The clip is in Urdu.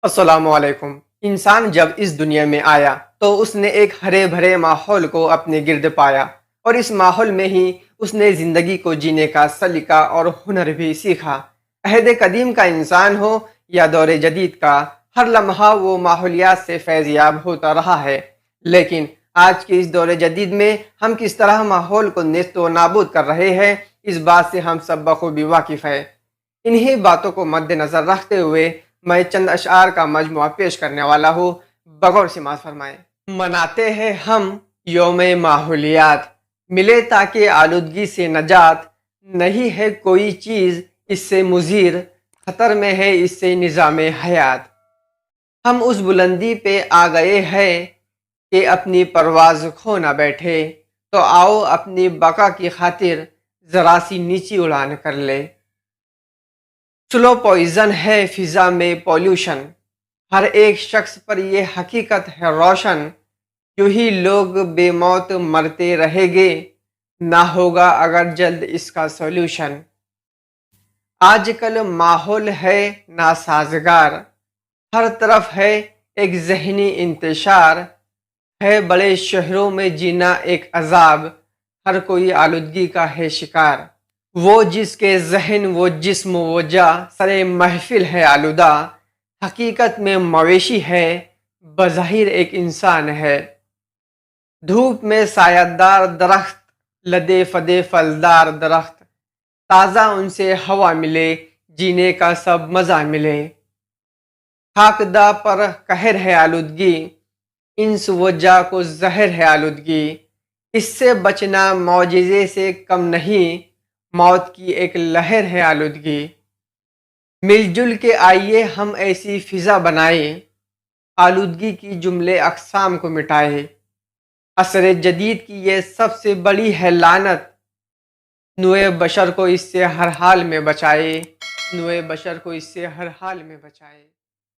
السلام علیکم۔ انسان جب اس دنیا میں آیا تو اس نے ایک ہرے بھرے ماحول کو اپنے گرد پایا، اور اس ماحول میں ہی اس نے زندگی کو جینے کا سلیقہ اور ہنر بھی سیکھا۔ عہد قدیم کا انسان ہو یا دور جدید کا، ہر لمحہ وہ ماحولیات سے فیض یاب ہوتا رہا ہے۔ لیکن آج کے اس دور جدید میں ہم کس طرح ماحول کو نیست و نابود کر رہے ہیں، اس بات سے ہم سب بخوبی واقف ہیں۔ انہی باتوں کو مد نظر رکھتے ہوئے میں چند اشعار کا مجموعہ پیش کرنے والا ہوں، بغور سماعت فرمائیں۔ مناتے ہیں ہم یوم ماحولیات، ملے تاکہ آلودگی سے نجات، نہیں ہے کوئی چیز اس سے مضر، خطر میں ہے اس سے نظام حیات۔ ہم اس بلندی پہ آ گئے ہیں کہ اپنی پرواز کھو نہ بیٹھے، تو آؤ اپنی بقا کی خاطر ذرا سی نیچی اڑان کر لے۔ سلو پوائزن ہے فضا میں پولیوشن، ہر ایک شخص پر یہ حقیقت ہے روشن، یوں ہی لوگ بے موت مرتے رہیں گے، نہ ہوگا اگر جلد اس کا سولوشن۔ آج کل ماحول ہے ناسازگار، ہر طرف ہے ایک ذہنی انتشار، ہے بڑے شہروں میں جینا ایک عذاب، ہر کوئی آلودگی کا ہے شکار۔ وہ جس کے ذہن وہ جسم وہ جا، سرے محفل ہے آلودہ، حقیقت میں مویشی ہے، بظاہر ایک انسان ہے۔ دھوپ میں سایہ دار درخت، لدے فدے پھلدار درخت، تازہ ان سے ہوا ملے، جینے کا سب مزہ ملے۔ خاکدہ پر قہر ہے آلودگی، انس و جا کو زہر ہے آلودگی، اس سے بچنا معجزے سے کم نہیں، موت کی ایک لہر ہے آلودگی۔ مل جل کے آئیے ہم ایسی فضا بنائے، آلودگی کی جملے اقسام کو مٹائے۔ عصر جدید کی یہ سب سے بڑی ہے لعنت، نوع بشر کو اس سے ہر حال میں بچائے، نوع بشر کو اس سے ہر حال میں بچائے۔